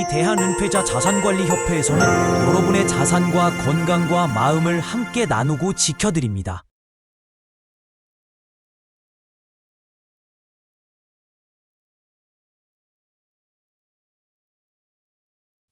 저희 대한은퇴자 자산관리협회에서는 여러분의 자산과 건강과 마음을 함께 나누고 지켜드립니다.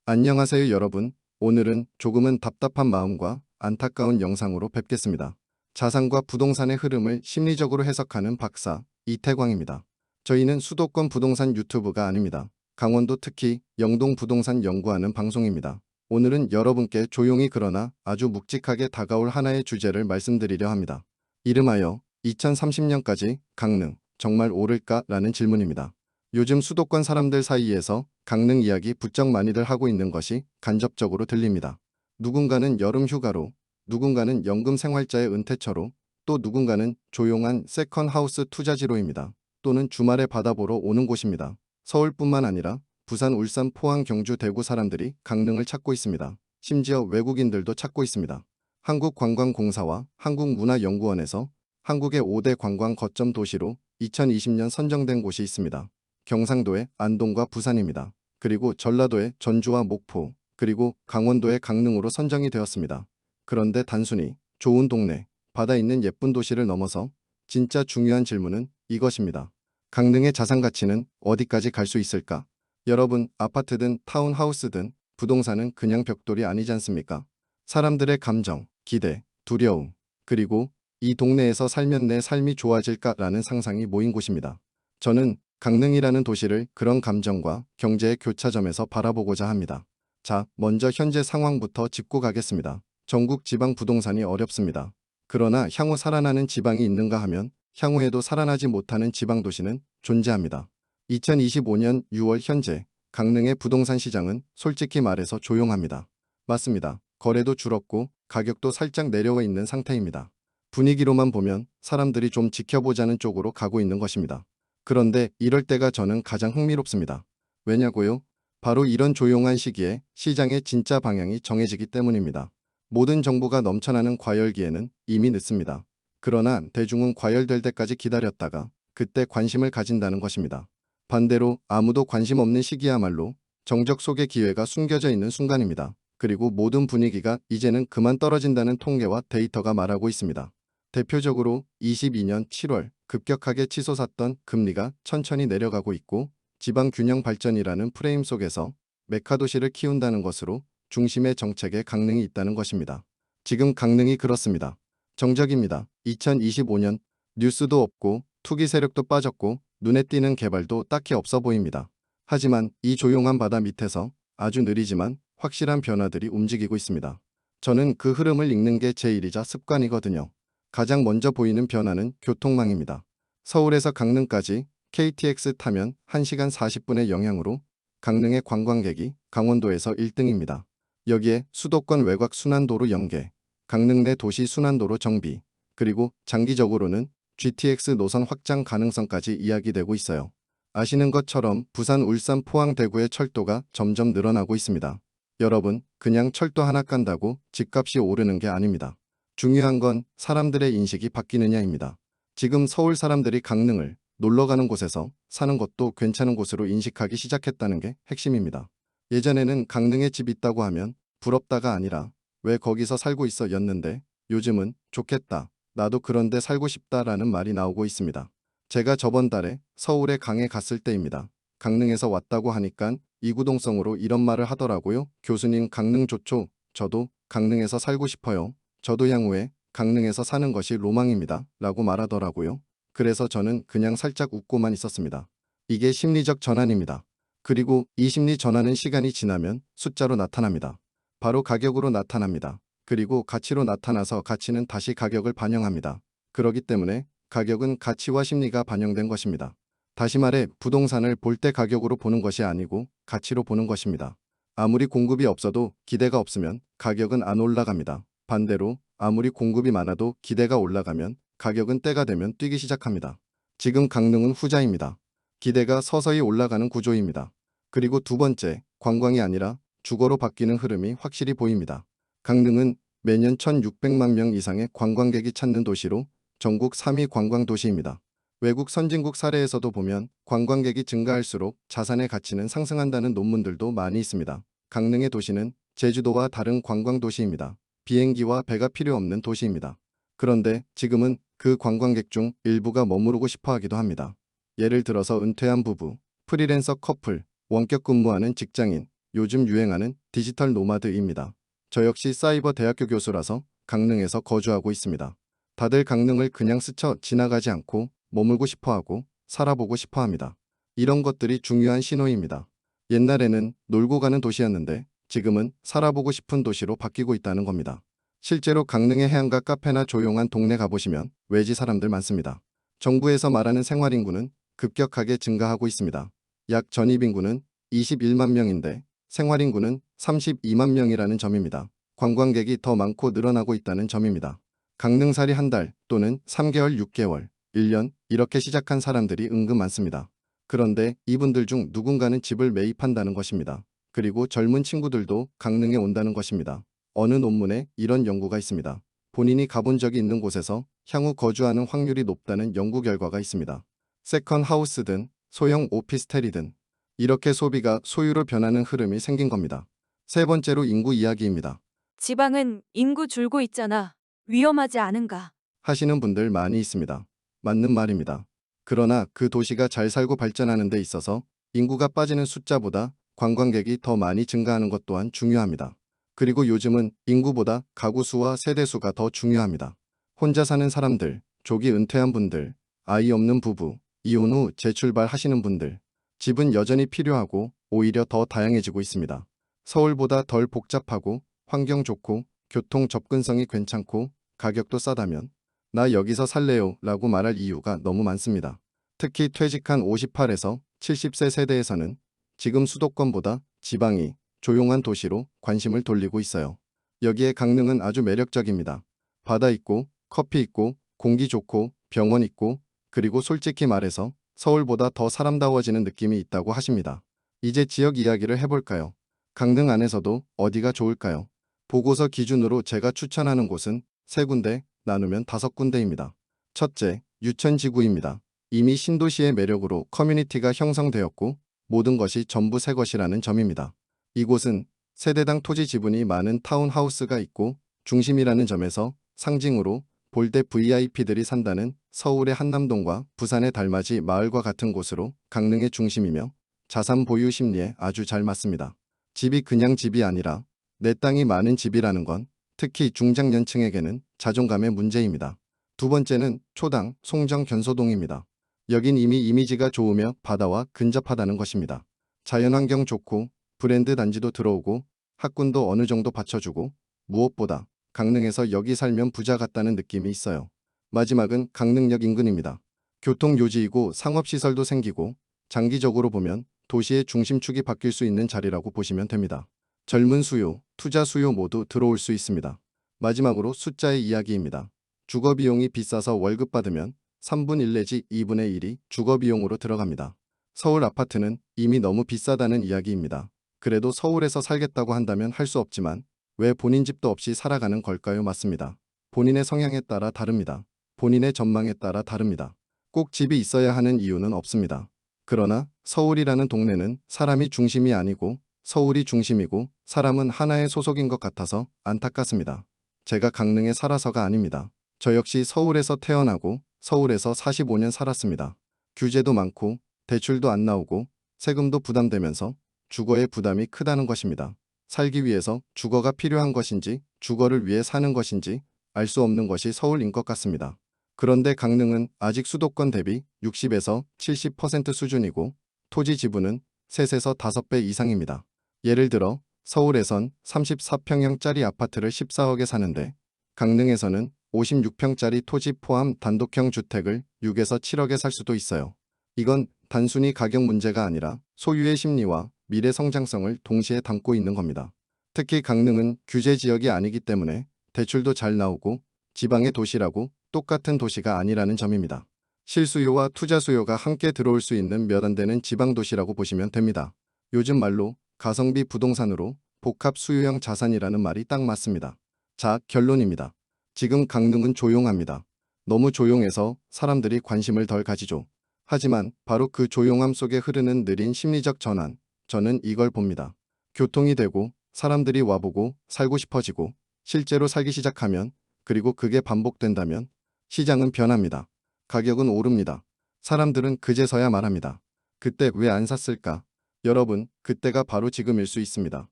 안녕하세요 여러분. 오늘은 조금은 답답한 마음과 안타까운 영상으로 뵙겠습니다. 자산과 부동산의 흐름을 심리적으로 해석하는 박사 이태광입니다. 저희는 수도권 부동산 유튜브가 아닙니다. 강원도 특히 영동 부동산 연구하는 방송입니다. 오늘은 여러분께 조용히 그러나 아주 묵직하게 다가올 하나의 주제를 말씀드리려 합니다. 이름하여 2030년까지 강릉 정말 오를까라는 질문입니다. 요즘 수도권 사람들 사이에서 강릉 이야기 부쩍 많이들 하고 있는 것이 간접적으로 들립니다. 누군가는 여름 휴가로, 누군가는 연금 생활자의 은퇴처로, 또 누군가는 조용한 세컨하우스 투자지로입니다. 또는 주말에 바다 보러 오는 곳입니다. 서울뿐만 아니라 부산, 울산, 포항, 경주, 대구 사람들이 강릉을 찾고 있습니다. 심지어 외국인들도 찾고 있습니다. 한국관광공사와 한국문화연구원에서 한국의 5대 관광 거점 도시로 2020년 선정된 곳이 있습니다. 경상도의 안동과 부산입니다. 그리고 전라도의 전주와 목포, 그리고 강원도의 강릉으로 선정이 되었습니다. 그런데 단순히 좋은 동네, 바다 있는 예쁜 도시를 넘어서 진짜 중요한 질문은 이것입니다. 강릉의 자산 가치는 어디까지 갈 수 있을까? 여러분, 아파트든 타운하우스든 부동산은 그냥 벽돌이 아니지 않습니까? 사람들의 감정, 기대, 두려움, 그리고 이 동네에서 살면 내 삶이 좋아질까라는 상상이 모인 곳입니다. 저는 강릉이라는 도시를 그런 감정과 경제의 교차점에서 바라보고자 합니다. 자, 먼저 현재 상황부터 짚고 가겠습니다. 전국 지방 부동산이 어렵습니다. 그러나 향후 살아나는 지방이 있는가 하면 향후에도 살아나지 못하는 지방 도시는 존재합니다. 2025년 6월 현재 강릉의 부동산 시장은 솔직히 말해서 조용합니다. 맞습니다. 거래도 줄었고 가격도 살짝 내려와 있는 상태입니다. 분위기로만 보면 사람들이 좀 지켜보자는 쪽으로 가고 있는 것입니다. 그런데 이럴 때가 저는 가장 흥미롭습니다. 왜냐고요? 바로 이런 조용한 시기에 시장의 진짜 방향이 정해지기 때문입니다. 모든 정보가 넘쳐나는 과열기에는 이미 늦습니다. 그러나 대중은 과열될 때까지 기다렸다가 그때 관심을 가진다는 것입니다. 반대로 아무도 관심 없는 시기야말로 정적 속의 기회가 숨겨져 있는 순간입니다. 그리고 모든 분위기가 이제는 그만 떨어진다는 통계와 데이터가 말하고 있습니다. 대표적으로 22년 7월 급격하게 치솟았던 금리가 천천히 내려가고 있고 지방 균형 발전이라는 프레임 속에서 메카도시를 키운다는 것으로 중심의 정책에 강릉이 있다는 것입니다. 지금 강릉이 그렇습니다. 정적입니다. 2025년 뉴스도 없고 투기 세력도 빠졌고 눈에 띄는 개발도 딱히 없어 보입니다. 하지만 이 조용한 바다 밑에서 아주 느리지만 확실한 변화들이 움직이고 있습니다. 저는 그 흐름을 읽는 게 제 일이자 습관이거든요. 가장 먼저 보이는 변화는 교통망입니다. 서울에서 강릉까지 KTX 타면 1시간 40분의 영향으로 강릉의 관광객이 강원도에서 1등입니다. 여기에 수도권 외곽 순환도로 연계, 강릉 내 도시 순환도로 정비, 그리고 장기적으로는 GTX 노선 확장 가능성까지 이야기되고 있어요. 아시는 것처럼 부산, 울산, 포항, 대구의 철도가 점점 늘어나고 있습니다. 여러분, 그냥 철도 하나 깐다고 집값이 오르는 게 아닙니다. 중요한 건 사람들의 인식이 바뀌느냐입니다. 지금 서울 사람들이 강릉을 놀러 가는 곳에서 사는 것도 괜찮은 곳으로 인식하기 시작했다는 게 핵심입니다. 예전에는 강릉에 집 있다고 하면 부럽다가 아니라 왜 거기서 살고 있어 였는데 요즘은 좋겠다, 나도 그런데 살고 싶다라는 말이 나오고 있습니다. 제가 저번 달에 서울에 강에 갔을 때입니다. 강릉에서 왔다고 하니까 이구동성으로 이런 말을 하더라고요. 교수님 강릉 좋죠? 저도 강릉에서 살고 싶어요. 저도 향후에 강릉에서 사는 것이 로망입니다. 라고 말하더라고요. 그래서 저는 그냥 살짝 웃고만 있었습니다. 이게 심리적 전환입니다. 그리고 이 심리 전환은 시간이 지나면 숫자로 나타납니다. 바로 가격으로 나타납니다. 그리고 가치로 나타나서 가치는 다시 가격을 반영합니다. 그렇기 때문에 가격은 가치와 심리가 반영된 것입니다. 다시 말해 부동산을 볼 때 가격으로 보는 것이 아니고 가치로 보는 것입니다. 아무리 공급이 없어도 기대가 없으면 가격은 안 올라갑니다. 반대로 아무리 공급이 많아도 기대가 올라가면 가격은 때가 되면 뛰기 시작합니다. 지금 강릉은 후자입니다. 기대가 서서히 올라가는 구조입니다. 그리고 두 번째, 관광이 아니라 주거로 바뀌는 흐름이 확실히 보입니다. 강릉은 매년 1,600만 명 이상의 관광객이 찾는 도시로 전국 3위 관광 도시입니다. 외국 선진국 사례에서도 보면 관광객이 증가할수록 자산의 가치는 상승한다는 논문들도 많이 있습니다. 강릉의 도시는 제주도와 다른 관광 도시입니다. 비행기와 배가 필요 없는 도시입니다. 그런데 지금은 그 관광객 중 일부가 머무르고 싶어 하기도 합니다. 예를 들어서 은퇴한 부부, 프리랜서 커플, 원격 근무하는 직장인, 요즘 유행하는 디지털 노마드입니다. 저 역시 사이버 대학교 교수라서 강릉에서 거주하고 있습니다. 다들 강릉을 그냥 스쳐 지나가지 않고 머물고 싶어하고 살아보고 싶어합니다. 이런 것들이 중요한 신호입니다. 옛날에는 놀고 가는 도시였는데 지금은 살아보고 싶은 도시로 바뀌고 있다는 겁니다. 실제로 강릉의 해안가 카페나 조용한 동네 가보시면 외지 사람들 많습니다. 정부에서 말하는 생활인구는 급격하게 증가하고 있습니다. 약 전입인구는 21만 명인데 생활인구는 32만 명이라는 점입니다. 관광객이 더 많고 늘어나고 있다는 점입니다. 강릉살이 한 달 또는 3개월, 6개월, 1년 이렇게 시작한 사람들이 은근 많습니다. 그런데 이분들 중 누군가는 집을 매입한다는 것입니다. 그리고 젊은 친구들도 강릉에 온다는 것입니다. 어느 논문에 이런 연구가 있습니다. 본인이 가본 적이 있는 곳에서 향후 거주하는 확률이 높다는 연구 결과가 있습니다. 세컨 하우스든 소형 오피스텔이든 이렇게 소비가 소유로 변하는 흐름이 생긴 겁니다. 세 번째로 인구 이야기입니다. 지방은 인구 줄고 있잖아. 위험하지 않은가? 하시는 분들 많이 있습니다. 맞는 말입니다. 그러나 그 도시가 잘 살고 발전하는 데 있어서 인구가 빠지는 숫자보다 관광객이 더 많이 증가하는 것 또한 중요합니다. 그리고 요즘은 인구보다 가구 수와 세대 수가 더 중요합니다. 혼자 사는 사람들, 조기 은퇴한 분들, 아이 없는 부부, 이혼 후 재출발하시는 분들, 집은 여전히 필요하고 오히려 더 다양해지고 있습니다. 서울보다 덜 복잡하고 환경 좋고 교통 접근성이 괜찮고 가격도 싸다면 나 여기서 살래요 라고 말할 이유가 너무 많습니다. 특히 퇴직한 58에서 70세 세대에서는 지금 수도권보다 지방이 조용한 도시로 관심을 돌리고 있어요. 여기에 강릉은 아주 매력적입니다. 바다 있고 커피 있고 공기 좋고 병원 있고 그리고 솔직히 말해서 서울보다 더 사람다워지는 느낌이 있다고 하십니다. 이제 지역 이야기를 해볼까요? 강릉 안에서도 어디가 좋을까요? 보고서 기준으로 제가 추천하는 곳은 세 군데, 나누면 5군데입니다. 첫째, 유천지구입니다. 이미 신도시의 매력으로 커뮤니티가 형성되었고 모든 것이 전부 새 것이라는 점입니다. 이곳은 세대당 토지 지분이 많은 타운하우스가 있고 중심이라는 점에서 상징으로 볼대 VIP들이 산다는 서울의 한남동과 부산의 달맞이 마을과 같은 곳으로 강릉의 중심이며 자산 보유 심리에 아주 잘 맞습니다. 집이 그냥 집이 아니라 내 땅이 많은 집이라는 건 특히 중장년층에게는 자존감의 문제입니다. 두 번째는 초당 송정 견소동입니다. 여긴 이미 이미지가 좋으며 바다와 근접하다는 것입니다. 자연환경 좋고 브랜드 단지도 들어오고 학군도 어느 정도 받쳐주고 무엇보다 강릉에서 여기 살면 부자 같다는 느낌이 있어요. 마지막은 강릉역 인근입니다. 교통요지이고 상업시설도 생기고 장기적으로 보면 도시의 중심축이 바뀔 수 있는 자리라고 보시면 됩니다. 젊은 수요, 투자 수요 모두 들어올 수 있습니다. 마지막으로 숫자의 이야기입니다. 주거비용이 비싸서 월급 받으면 3분 1 내지 2분의 1이 주거비용으로 들어갑니다. 서울 아파트는 이미 너무 비싸다는 이야기입니다. 그래도 서울에서 살겠다고 한다면 할 수 없지만 왜 본인 집도 없이 살아가는 걸까요? 맞습니다. 본인의 성향에 따라 다릅니다. 본인의 전망에 따라 다릅니다. 꼭 집이 있어야 하는 이유는 없습니다. 그러나 서울이라는 동네는 사람이 중심이 아니고 서울이 중심이고 사람은 하나의 소속인 것 같아서 안타깝습니다. 제가 강릉에 살아서가 아닙니다. 저 역시 서울에서 태어나고 서울에서 45년 살았습니다. 규제도 많고 대출도 안 나오고 세금도 부담되면서 주거의 부담이 크다는 것입니다. 살기 위해서 주거가 필요한 것인지 주거를 위해 사는 것인지 알 수 없는 것이 서울인 것 같습니다. 그런데 강릉은 아직 수도권 대비 60에서 70% 수준이고 토지 지분은 3에서 5배 이상입니다. 예를 들어 서울에선 34평형짜리 아파트를 14억에 사는데 강릉에서는 56평짜리 토지 포함 단독형 주택을 6에서 7억에 살 수도 있어요. 이건 단순히 가격 문제가 아니라 소유의 심리와 미래 성장성을 동시에 담고 있는 겁니다. 특히 강릉은 규제 지역이 아니기 때문에 대출도 잘 나오고 지방의 도시라고 똑같은 도시가 아니라는 점입니다. 실수요와 투자 수요가 함께 들어올 수 있는 몇 안 되는 지방 도시라고 보시면 됩니다. 요즘 말로 가성비 부동산으로 복합 수요형 자산이라는 말이 딱 맞습니다. 자, 결론입니다. 지금 강릉은 조용합니다. 너무 조용해서 사람들이 관심을 덜 가지죠. 하지만 바로 그 조용함 속에 흐르는 느린 심리적 전환, 저는 이걸 봅니다. 교통이 되고 사람들이 와보고 살고 싶어지고 실제로 살기 시작하면, 그리고 그게 반복된다면 시장은 변합니다. 가격은 오릅니다. 사람들은 그제서야 말합니다. 그때 왜 안 샀을까? 여러분, 그때가 바로 지금일 수 있습니다.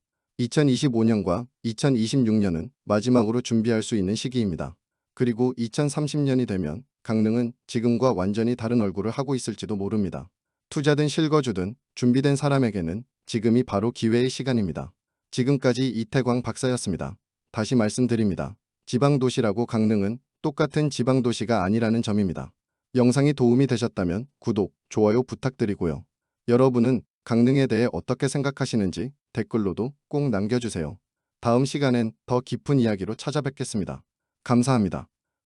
2025년과 2026년은 마지막으로 준비할 수 있는 시기입니다. 그리고 2030년이 되면 강릉은 지금과 완전히 다른 얼굴을 하고 있을지도 모릅니다. 투자든 실거주든 준비된 사람에게는 지금이 바로 기회의 시간입니다. 지금까지 이태광 박사였습니다. 다시 말씀드립니다. 지방도시라고 강릉은 똑같은 지방도시가 아니라는 점입니다. 영상이 도움이 되셨다면 구독, 좋아요 부탁드리고요. 여러분은 강릉에 대해 어떻게 생각하시는지 댓글로도 꼭 남겨주세요. 다음 시간엔 더 깊은 이야기로 찾아뵙겠습니다. 감사합니다.